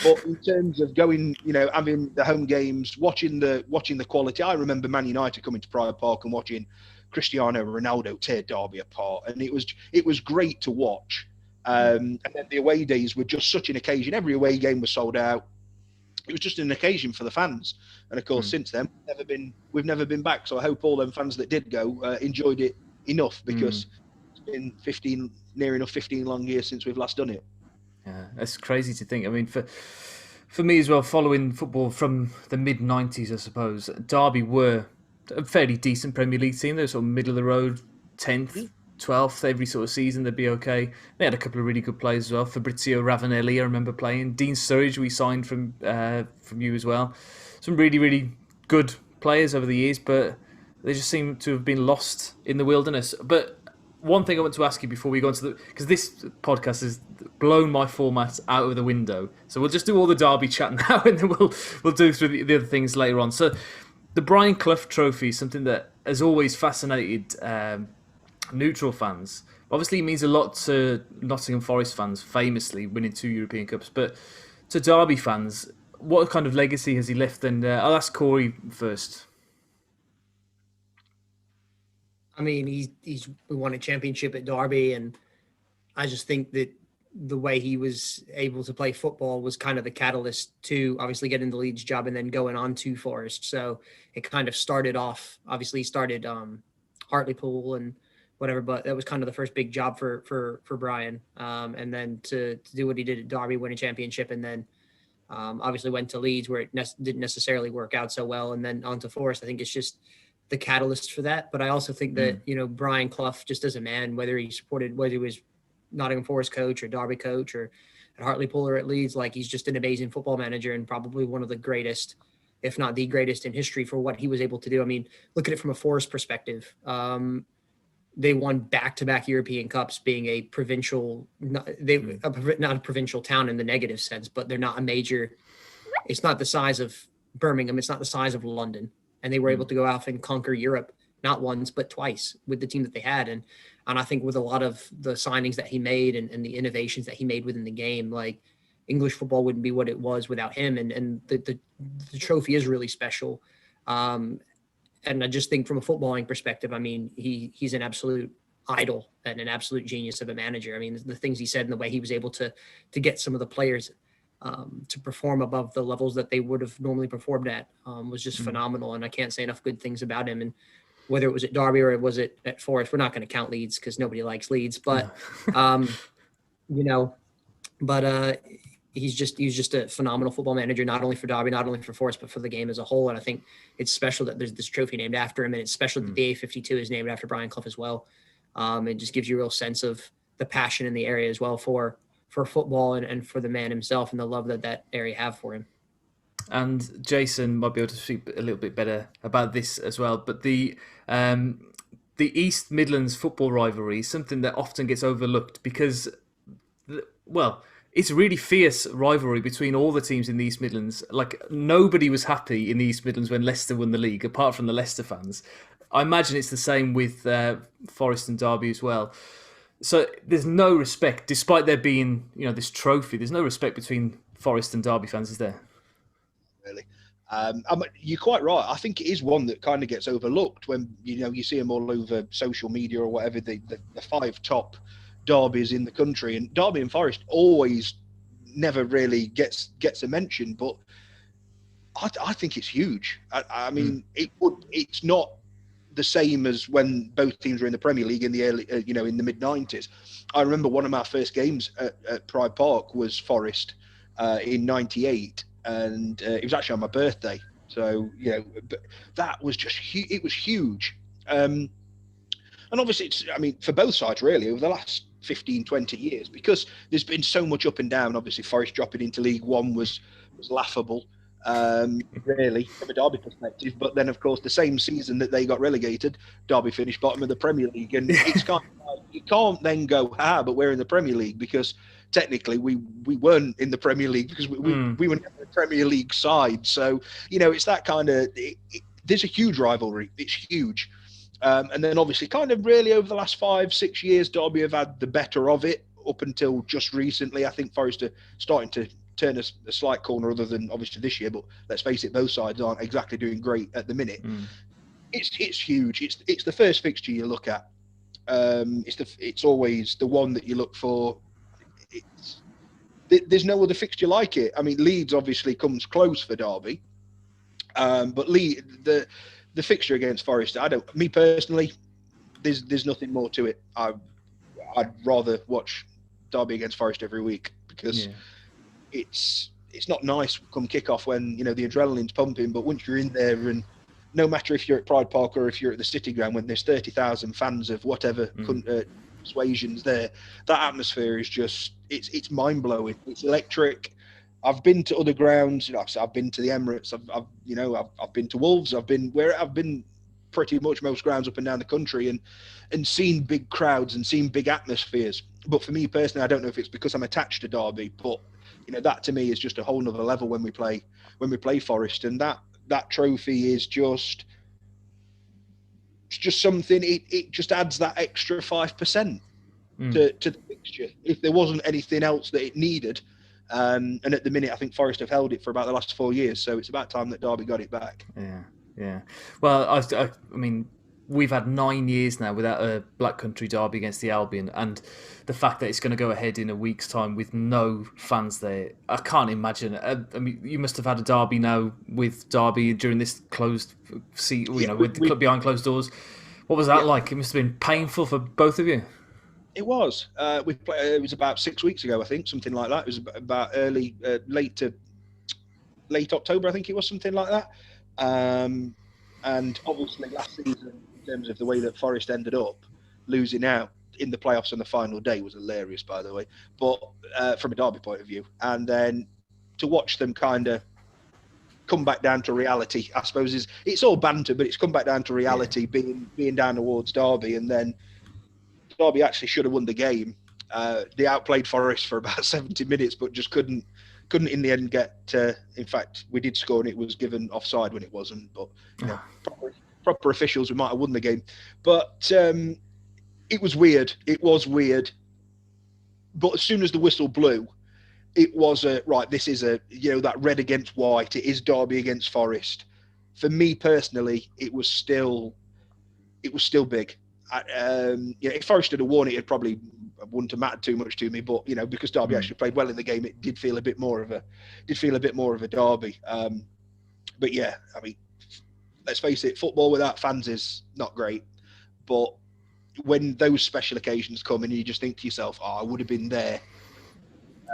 But in terms of going, having the home games, watching the quality, I remember Man United coming to Pride Park and watching Cristiano Ronaldo tear Derby apart. And it was great to watch. And then the away days were just such an occasion. Every away game was sold out. It was just an occasion for the fans. And of course, since then, we've never been back. So I hope all them fans that did go enjoyed it enough, because it's been near enough 15 long years since we've last done it. Yeah, that's crazy to think. I mean, for me as well, following football from the mid-90s, I suppose, Derby were a fairly decent Premier League team. They were sort of middle of the road, 10th, 12th every sort of season. They'd be okay. They had a couple of really good players as well. Fabrizio Ravanelli, I remember playing. Dean Sturridge, we signed from you as well. Some really, really good players over the years, but they just seem to have been lost in the wilderness. But one thing I want to ask you before we go into because this podcast has blown my format out of the window. So we'll just do all the Derby chat now, and then we'll do through the other things later on. So the Brian Clough Trophy is something that has always fascinated neutral fans. Obviously, it means a lot to Nottingham Forest fans, famously winning 2 European Cups. But to Derby fans, what kind of legacy has he left? And I'll ask Corey first. I mean, we won a championship at Derby, and I just think that the way he was able to play football was kind of the catalyst to obviously getting the Leeds job and then going on to Forest. So it kind of started Hartlepool and whatever, but that was kind of the first big job for Brian. And then to do what he did at Derby, win a championship, and then obviously went to Leeds where it didn't necessarily work out so well, and then on to Forest. I think it's just the catalyst for that. But I also think that, Brian Clough, just as a man, whether he was Nottingham Forest coach or Derby coach or at Hartlepool or at Leeds, like, he's just an amazing football manager and probably one of the greatest, if not the greatest in history for what he was able to do. I mean, look at it from a Forest perspective. They won back-to-back European Cups, being a provincial, not a provincial town in the negative sense, but they're not a major, it's not the size of Birmingham, it's not the size of London. And they were able to go out and conquer Europe, not once, but twice with the team that they had. And I think with a lot of the signings that he made and the innovations that he made within the game, like, English football wouldn't be what it was without him. And the trophy is really special. And I just think from a footballing perspective, I mean, he's an absolute idol and an absolute genius of a manager. I mean, the things he said and the way he was able to get some of the players to perform above the levels that they would have normally performed at was just phenomenal. And I can't say enough good things about him. And whether it was at Derby or it was at Forest, we're not going to count Leeds because nobody likes Leeds. But, but he's just a phenomenal football manager, not only for Derby, not only for Forest, but for the game as a whole. And I think it's special that there's this trophy named after him, and it's special that the A52 is named after Brian Clough as well. It just gives you a real sense of the passion in the area as well for football and for the man himself and the love that area have for him. And Jason might be able to speak a little bit better about this as well. But the East Midlands football rivalry is something that often gets overlooked because, well, it's a really fierce rivalry between all the teams in the East Midlands. Like, nobody was happy in the East Midlands when Leicester won the league, apart from the Leicester fans. I imagine it's the same with Forest and Derby as well. So there's no respect, despite there being, this trophy. There's no respect between Forest and Derby fans, is there? Really, you're quite right. I think it is one that kind of gets overlooked when you see them all over social media or whatever. The 5 top derbies in the country, and Derby and Forest always never really gets a mention. But I think it's huge. I mean, it's not the same as when both teams were in the Premier League in the early, in the mid 90s. I remember one of my first games at Pride Park was Forest in '98, and it was actually on my birthday. So but that was just it was huge, and obviously it's for both sides really over the last 15-20 years, because there's been so much up and down. Obviously, Forest dropping into League One was laughable. Really, from a Derby perspective, but then of course the same season that they got relegated, Derby finished bottom of the Premier League, and it's kind of like, you can't then go but we're in the Premier League, because technically we weren't in the Premier League, because we were never a Premier League side. So it's that kind of there's a huge rivalry. It's huge, and then obviously kind of really over the last 5-6 years, Derby have had the better of it up until just recently. I think Forest are starting to turn a slight corner, other than obviously this year, but let's face it, both sides aren't exactly doing great at the minute. It's huge. It's the first fixture you look at. It's always the one that you look for. There's no other fixture like it. I mean, Leeds obviously comes close for Derby, but the fixture against Forest, me personally, there's nothing more to it. I'd rather watch Derby against Forest every week, because it's not nice come kickoff when the adrenaline's pumping, but once you're in there, and no matter if you're at Pride Park or if you're at the City Ground, when there's 30,000 fans of whatever persuasions there, that atmosphere is just it's mind-blowing. It's electric. I've been to other grounds. I've been to the Emirates. I've been to Wolves. I've been pretty much most grounds up and down the country, and seen big crowds and seen big atmospheres. But for me personally, I don't know if it's because I'm attached to Derby, but that to me is just a whole nother level when we play Forest, and that trophy is just something. It just adds that extra 5% to the fixture. If there wasn't anything else that it needed, and at the minute I think Forest have held it for about the last 4 years, so it's about time that Derby got it back. Yeah. Well, I mean, we've had 9 years now without a Black Country derby against the Albion, and the fact that it's going to go ahead in a week's time with no fans there, I can't imagine. I mean, you must have had a derby now with Derby during this closed seat, with the club behind closed doors. What was that like? It must have been painful for both of you. It was. It was about 6 weeks ago, I think, something like that. It was about late October, I think it was, something like that. And obviously last season, in terms of the way that Forest ended up losing out in the playoffs on the final day, was hilarious, by the way, but from a Derby point of view. And then to watch them kind of come back down to reality, I suppose, it's all banter, but it's come back down to reality, being down towards Derby. And then Derby actually should have won the game. They outplayed Forest for about 70 minutes, but just couldn't in the end get in fact, we did score and it was given offside when it wasn't, but proper officials, we might have won the game. But it was weird. But as soon as the whistle blew, it was this is that red against white. It is Derby against Forest. For me personally, it was still big. If Forest had won, it probably wouldn't have mattered too much to me. But because Derby actually played well in the game, it did feel a bit more of a derby. But yeah, I mean, let's face it, football without fans is not great. But when those special occasions come and you just think to yourself, "Oh, I would have been there,"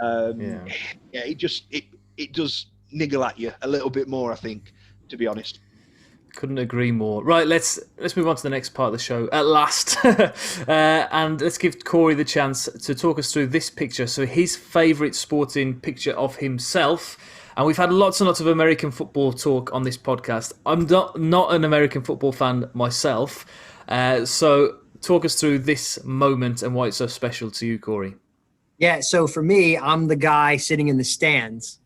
Yeah, it does niggle at you a little bit more, I think, to be honest. Couldn't agree more. Right, let's move on to the next part of the show at last, and let's give Corey the chance to talk us through this picture. So his favourite sporting picture of himself, and we've had lots and lots of American football talk on this podcast. I'm not an American football fan myself, so talk us through this moment and why it's so special to you, Corey. Yeah, so for me, I'm the guy sitting in the stands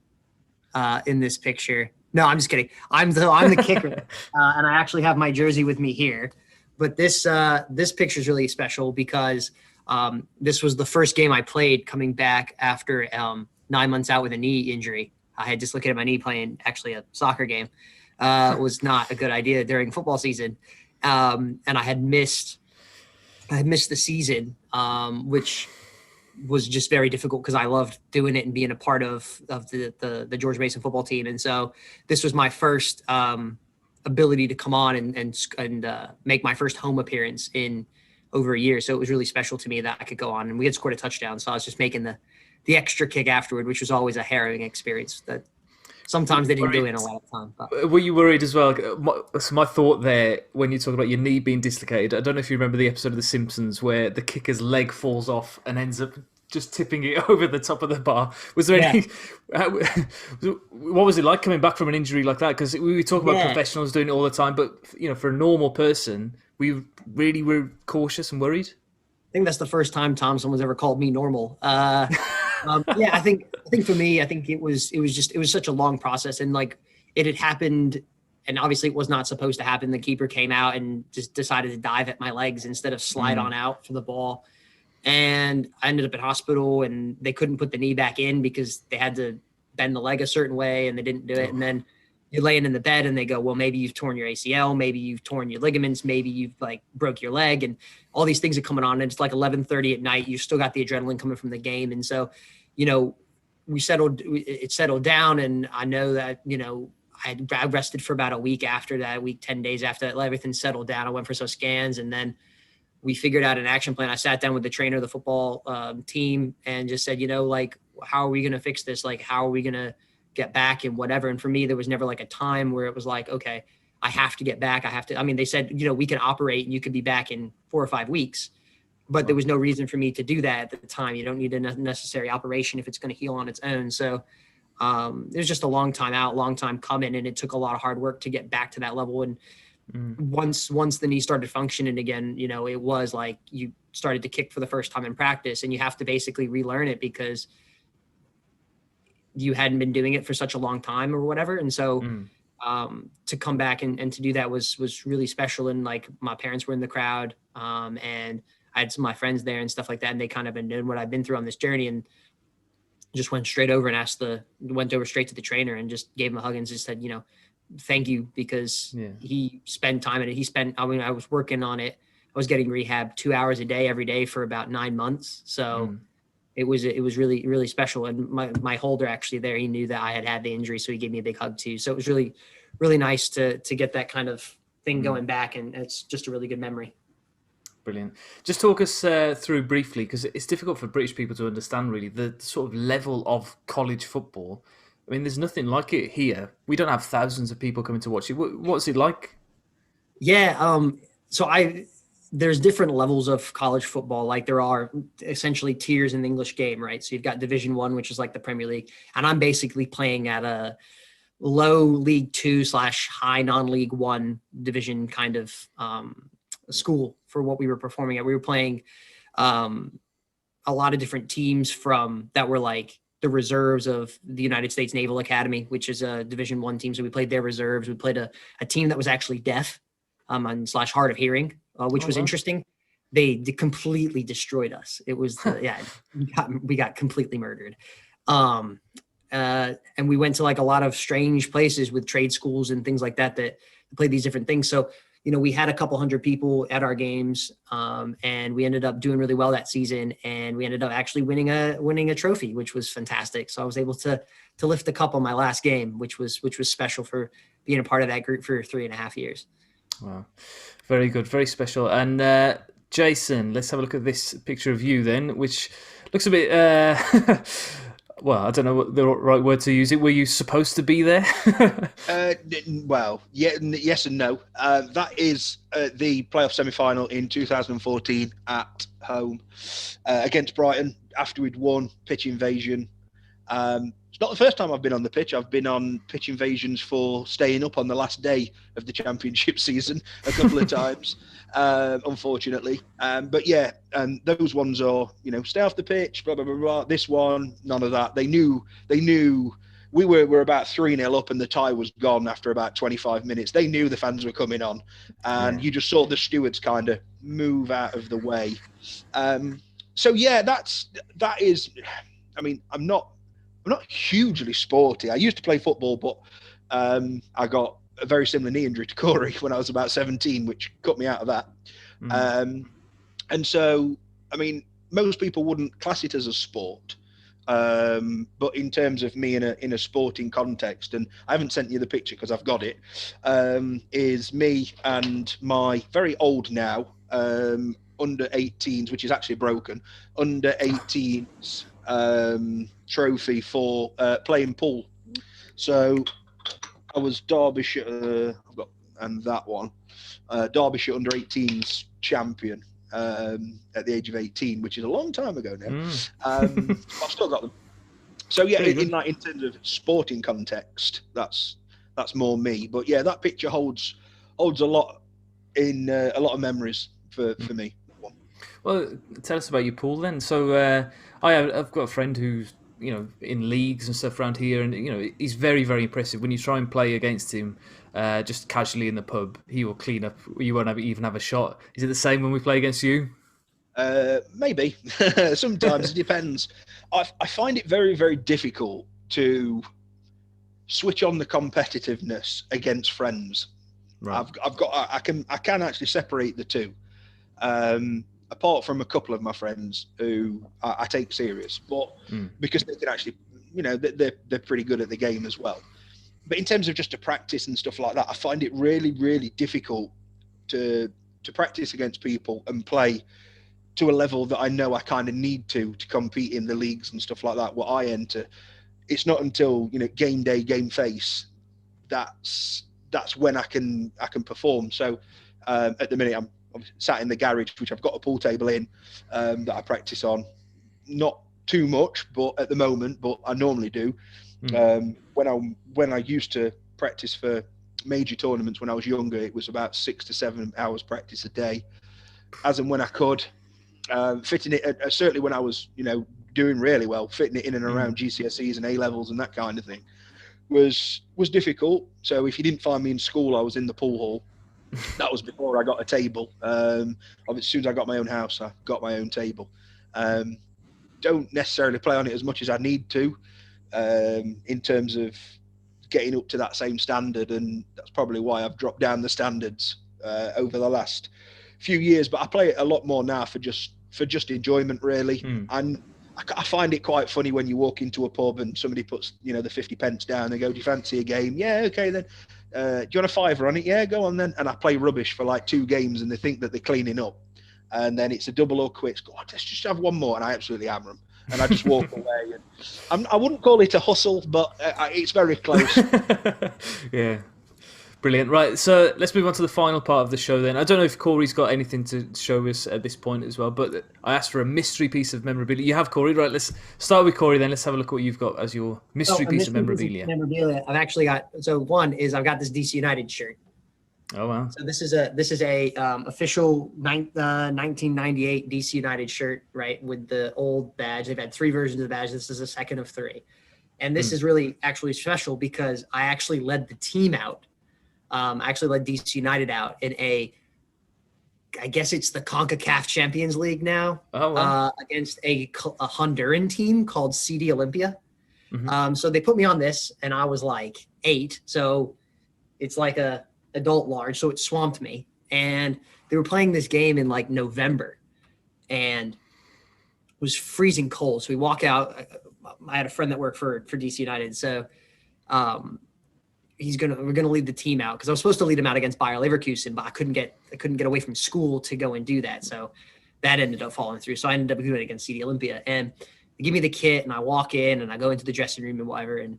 in this picture. No, I'm just kidding. I'm the kicker, and I actually have my jersey with me here. But this picture is really special because this was the first game I played coming back after 9 months out with a knee injury. I had dislocated my knee playing actually a soccer game. Was not a good idea during football season, and I had missed the season, which was just very difficult because I loved doing it and being a part of the George Mason football team. And so this was my first ability to come on and make my first home appearance in over a year. So it was really special to me that I could go on, and we had scored a touchdown. So I was just making the extra kick afterward, which was always a harrowing experience that sometimes they didn't do in a lot of time. But. Were you worried as well? My thought there, when you talk about your knee being dislocated, I don't know if you remember the episode of The Simpsons where the kicker's leg falls off and ends up just tipping it over the top of the bar. Was there any? What was it like coming back from an injury like that? Because we talk about professionals doing it all the time, but for a normal person, we really were cautious and worried. I think that's the first time someone's ever called me normal. I think for me, I think it was such a long process, and like it had happened, and obviously it was not supposed to happen. The keeper came out and just decided to dive at my legs instead of slide on out for the ball. And I ended up in hospital, and they couldn't put the knee back in because they had to bend the leg a certain way, and they didn't do it. And then you're laying in the bed and they go, well, maybe you've torn your ACL, maybe you've torn your ligaments, maybe you've like broke your leg, and all these things are coming on. And it's like 11:30 at night. You still got the adrenaline coming from the game. And so, it settled down, and I know that, I rested for about a week after that, 10 days after that, everything settled down. I went for some scans, and then we figured out an action plan. I sat down with the trainer of the football team and just said, how are we going to fix this? Like, how are we going to get back and whatever? And for me, there was never like a time where it was like, okay, I have to get back. They said, we can operate and you could be back in 4 or 5 weeks, but there was no reason for me to do that at the time. You don't need a necessary operation if it's going to heal on its own. So it was just a long time coming, and it took a lot of hard work to get back to that level. And once the knee started functioning again, it was like you started to kick for the first time in practice, and you have to basically relearn it because you hadn't been doing it for such a long time or whatever. And so to come back and to do that was really special. And like my parents were in the crowd, and I had some of my friends there and stuff like that. And they kind of had known what I've been through on this journey, and just went straight over and went over straight to the trainer and just gave him a hug and just said, thank you, because he spent time in it. I was working on it. I was getting rehab 2 hours a day, every day for about 9 months. So it was really, really special. And my holder actually there, he knew that I had the injury. So he gave me a big hug too. So it was really, really nice to get that kind of thing going back. And it's just a really good memory. Brilliant. Just talk us through briefly, because it's difficult for British people to understand really the sort of level of college football. I mean, there's nothing like it here. We don't have thousands of people coming to watch it. What's it like? Yeah. There's different levels of college football. Like there are essentially tiers in the English game, right? So you've got Division I, which is like the Premier League. And I'm basically playing at a low League 2 / high non-League 1 division kind of school for what we were performing at. We were playing a lot of different teams that were like the reserves of the United States Naval Academy, which is a Division I team. So we played their reserves. We played a team that was actually deaf and / hard of hearing, which was interesting. They completely destroyed us. It was, we got completely murdered. And we went to like a lot of strange places with trade schools and things like that played these different things. So, we had a couple hundred people at our games, and we ended up doing really well that season, and we ended up actually winning a trophy, which was fantastic. So I was able to lift the cup on my last game, which was special for being a part of that group for 3.5 years. Wow, very good, very special. And Jason, let's have a look at this picture of you then, which looks a bit well, I don't know what the right word to use. It. Were you supposed to be there? Well, yeah, yes and no. That is the playoff semi-final in 2014 at home against Brighton after we'd won pitch invasion. It's not the first time I've been on the pitch. I've been on pitch invasions for staying up on the last day of the championship season a couple of times, unfortunately. But yeah, and those ones are, stay off the pitch, blah, blah, blah, blah. This one, none of that. They knew we were about 3-0 up and the tie was gone after about 25 minutes. They knew the fans were coming on, and you just saw the stewards kind of move out of the way. So yeah, that is, I mean, I'm not hugely sporty. I used to play football, but I got a very similar knee injury to Corey when I was about 17, which cut me out of that. And so, I mean, most people wouldn't class it as a sport. But in terms of me in a sporting context, and I haven't sent you the picture because I've got it, is me and my very old now under 18s, which is actually broken, under 18s trophy for playing pool. So I was Derbyshire, and that one, Derbyshire under 18s champion at the age of 18, which is a long time ago now. I've still got them. So yeah, in terms of sporting context, that's more me. But yeah, that picture holds a lot a lot of memories for me. Well, tell us about your pool then. So I've got a friend who's in leagues and stuff around here, and he's very, very impressive. When you try and play against him, just casually in the pub, he will clean up. You won't even have a shot. Is it the same when we play against you? Maybe. Sometimes it depends. I find it very, very difficult to switch on the competitiveness against friends. Right. I can actually separate the two. Apart from a couple of my friends who I take serious, but because they can actually, they're pretty good at the game as well. But in terms of just to practice and stuff like that, I find it really, really difficult to practice against people and play to a level that I know I kind of need to compete in the leagues and stuff like that. What I enter, it's not until game day, game face, that's when I can perform. So at the minute I'm sat in the garage, which I've got a pool table in that I practice on. Not too much, but at the moment, but I normally do. When I used to practice for major tournaments when I was younger, it was about 6 to 7 hours practice a day, as and when I could. Fitting it, certainly when I was doing really well, fitting it in and around GCSEs and A levels and that kind of thing was difficult. So if you didn't find me in school, I was in the pool hall. That was before I got a table. As soon as I got my own house, I got my own table. Don't necessarily play on it as much as I need to in terms of getting up to that same standard, and that's probably why I've dropped down the standards over the last few years. But I play it a lot more now for just enjoyment, really. And I find it quite funny when you walk into a pub and somebody puts the 50 pence down. They go, "Do you fancy a game?" "Yeah, okay then." "Do you want a fiver on it?" "Yeah, go on then." And I play rubbish for like 2 games, and they think that they're cleaning up, and then it's a double or quits. "God, let's just have one more," and I absolutely hammer them, and I just walk away. And I wouldn't call it a hustle, but it's very close. Yeah. Brilliant. Right, so let's move on to the final part of the show then. I don't know if Corey's got anything to show us at this point as well, but I asked for a mystery piece of memorabilia. You have, Corey, right? Let's start with Corey then. Let's have a look at what you've got as your mystery piece of memorabilia. I've actually got, one is I've got this DC United shirt. Oh, wow. So this is a official 1998 DC United shirt, right, with the old badge. They've had 3 versions of the badge. This is the second of 3. And this is really actually special because I actually led the team out. I actually led DC United out in I guess it's the CONCACAF Champions League now, against a Honduran team called CD Olympia. So they put me on this, and I was like 8. So it's like a adult large. So it swamped me. And they were playing this game in like November, and it was freezing cold. So we walk out. I had a friend that worked for DC United. So, we're gonna lead the team out because I was supposed to lead them out against Bayer Leverkusen, but I couldn't get away from school to go and do that. So that ended up falling through. So I ended up doing it against CD Olympia. And they give me the kit and I walk in and I go into the dressing room and whatever. And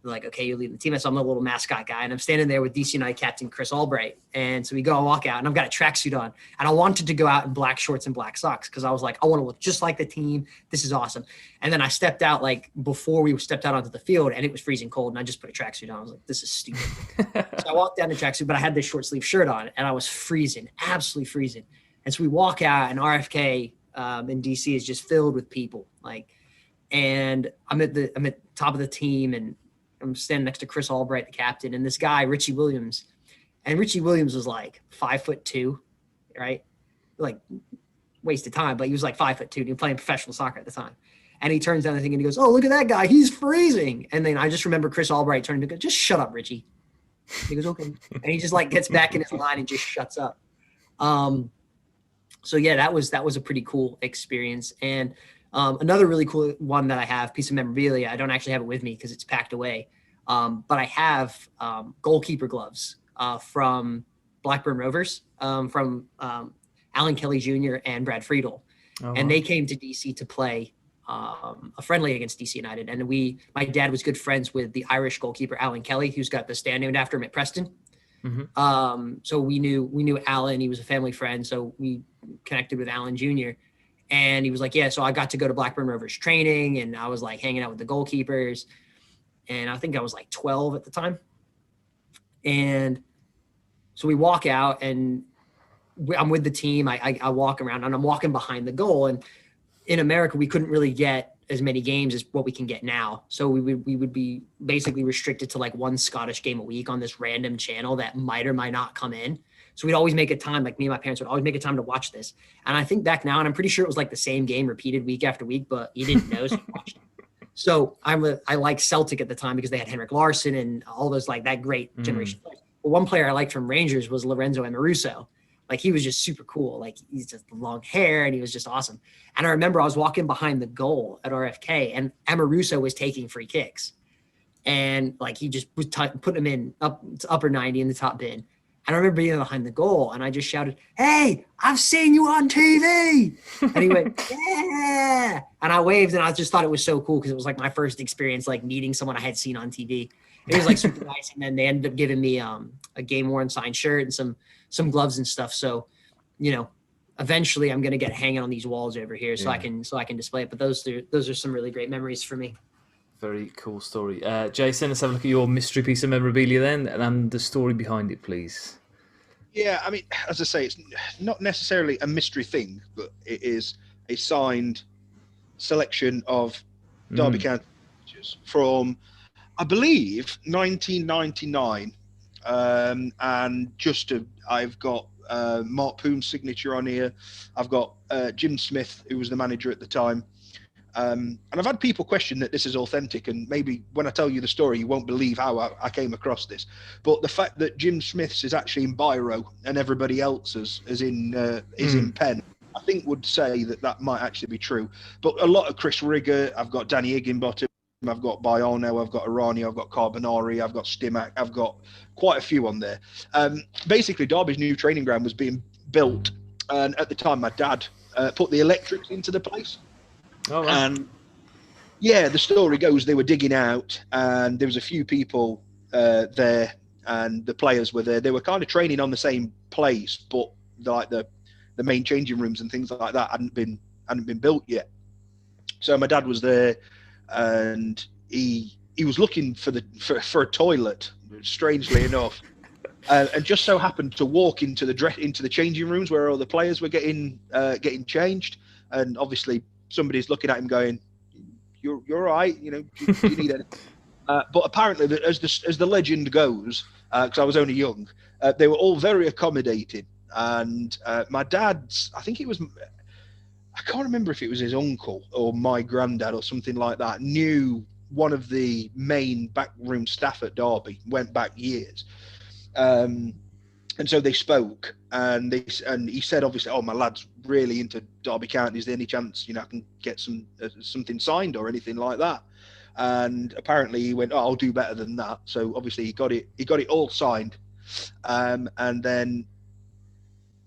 they're like, okay, you're leading the team. So I'm a little mascot guy. And I'm standing there with DC United captain Chris Albright. And so we go and walk out and I've got a tracksuit on. And I wanted to go out in black shorts and black socks because I was like, I want to look just like the team. This is awesome. And then I stepped out like before we stepped out onto the field and it was freezing cold. And I just put a tracksuit on. I was like, this is stupid. So I walked down in tracksuit, but I had this short sleeve shirt on and I was freezing, absolutely freezing. And so we walk out and RFK in DC is just filled with people. And I'm at top of the team and I'm standing next to Chris Albright, the captain, and this guy, Richie Williams. And Richie Williams was like 5'2", right? Like wasted time, but he was like 5'2". He was playing professional soccer at the time. And he turns down the thing and he goes, oh, look at that guy. He's freezing. And then I just remember Chris Albright turning to go, just shut up, Richie. He goes, okay. And he just like gets back in his line and just shuts up. So yeah, that was a pretty cool experience. And another really cool one that I have, piece of memorabilia, I don't actually have it with me because it's packed away. But I have goalkeeper gloves from Blackburn Rovers, from Alan Kelly Jr. and Brad Friedel. Oh, and they came to DC to play a friendly against DC United. And my dad was good friends with the Irish goalkeeper, Alan Kelly, who's got the stand named after him at Preston. Mm-hmm. So we knew Alan. He was a family friend. So we connected with Alan Jr. And he was like, yeah, so I got to go to Blackburn Rovers training and I was like hanging out with the goalkeepers. And I think I was like 12 at the time. And so we walk out and I'm with the team. I walk around and I'm walking behind the goal. And in America, we couldn't really get as many games as what we can get now. So we would be basically restricted to like one Scottish game a week on this random channel that might or might not come in. So we'd always make a time, like me and my parents would always make a time to watch this. And I think back now, and I'm pretty sure it was like the same game repeated week after week, but you didn't know, so you watched it. So I liked Celtic at the time because they had Henrik Larsson and all those like that great generation. But one player I liked from Rangers was Lorenzo Amoruso. Like he was just super cool. Like he's just long hair and he was just awesome. And I remember I was walking behind the goal at RFK and Amoruso was taking free kicks. And like he just was putting them in upper 90 in the top bin. And I remember being behind the goal and I just shouted, hey, I've seen you on TV. And he went, yeah. And I waved and I just thought it was so cool because it was like my first experience, like meeting someone I had seen on TV. It was like super nice. And then they ended up giving me a game worn signed shirt and some gloves and stuff. So, eventually I'm going to get hanging on these walls over here so I can display it. But those are some really great memories for me. Very cool story. Jason, let's have a look at your mystery piece of memorabilia then and the story behind it, please. Yeah, I mean, as I say, it's not necessarily a mystery thing, but it is a signed selection of Derby County from, I believe, 1999. And I've got Mark Poom's signature on here. I've got Jim Smith, who was the manager at the time. And I've had people question that this is authentic, and maybe when I tell you the story, you won't believe how I came across this. But the fact that Jim Smith's is actually in biro and everybody else's is in pen, I think would say that might actually be true. But a lot of Chris Rigger, I've got Danny Higginbottom, I've got Baiano, I've got Arani, I've got Carbonari, I've got Stimac, I've got quite a few on there. Basically, Derby's new training ground was being built, and at the time, my dad put the electrics into the place. Oh, wow. And yeah, the story goes they were digging out and there was a few people there and the players were there. They were kind of training on the same place, but like the main changing rooms and things like that hadn't been built yet. So my dad was there and he was looking for a toilet, strangely enough. And just so happened to walk into the changing rooms where all the players were getting changed, and obviously somebody's looking at him going, "You're all right, do you need anything?" But apparently, as the legend goes, because I was only young, they were all very accommodating. And my dad's, I can't remember if it was his uncle or my granddad or something like that, knew one of the main backroom staff at Derby, went back years. And so they spoke, and he said, obviously, "Oh, my lad's really into Derby County. Is there any chance, I can get something signed or anything like that?" And apparently he went, "Oh, I'll do better than that." So obviously he got it all signed, and then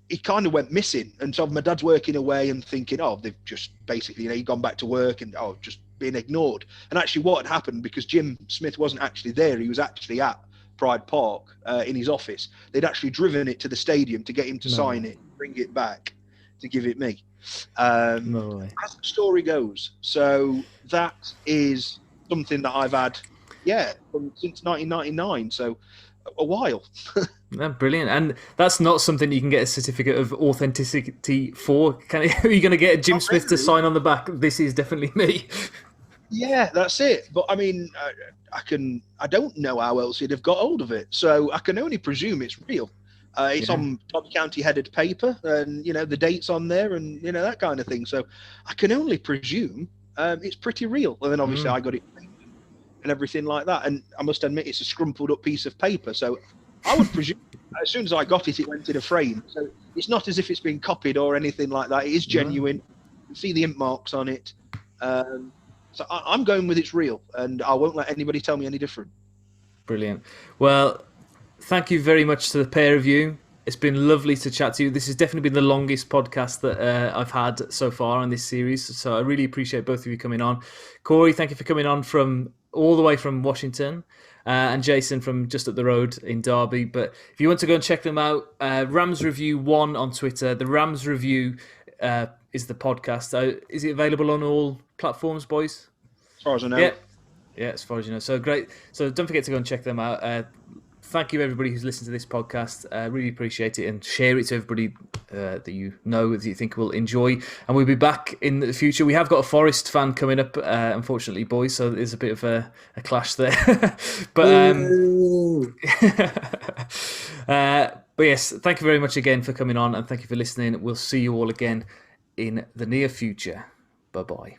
he kind of went missing. And so my dad's working away and thinking, oh, they've just basically, you know, he'd gone back to work and, oh, just being ignored. And actually what had happened, because Jim Smith wasn't actually there, he was actually at Pride Park in his office. They'd actually driven it to the stadium to get him to sign it, bring it back to give it me. As the story goes. So that is something that I've had, since 1999. So a while. Brilliant. And that's not something you can get a certificate of authenticity for. Are you going to get Jim Smith to sign on the back? This is definitely me. Yeah, that's it. But I mean, I don't know how else he'd have got hold of it. So I can only presume it's real. It's on Derby County headed paper, and you know the dates on there, and you know that kind of thing. So I can only presume it's pretty real. And then obviously I got it and everything like that. And I must admit, it's a scrumpled up piece of paper. So I would presume as soon as I got it, it went in a frame. So it's not as if it's been copied or anything like that. It is genuine. You can see the ink marks on it. So I'm going with it's real, and I won't let anybody tell me any different. Brilliant. Well, thank you very much to the pair of you. It's been lovely to chat to you. This has definitely been the longest podcast that I've had so far on this series. So I really appreciate both of you coming on. Corey, thank you for coming on from all the way from Washington, and Jason from just up the road in Derby. But if you want to go and check them out, Rams Review 1 on Twitter. The Rams Review is the podcast. Is it available on all platforms, boys? As far as I know. Yeah, as far as you know. So great. So don't forget to go and check them out. Thank you, everybody who's listened to this podcast. Really appreciate it, and share it to everybody that you know that you think will enjoy. And we'll be back in the future. We have got a Forest fan coming up, unfortunately, boys. So there's a bit of a clash there. But but yes, thank you very much again for coming on, and thank you for listening. We'll see you all again in the near future. Bye-bye.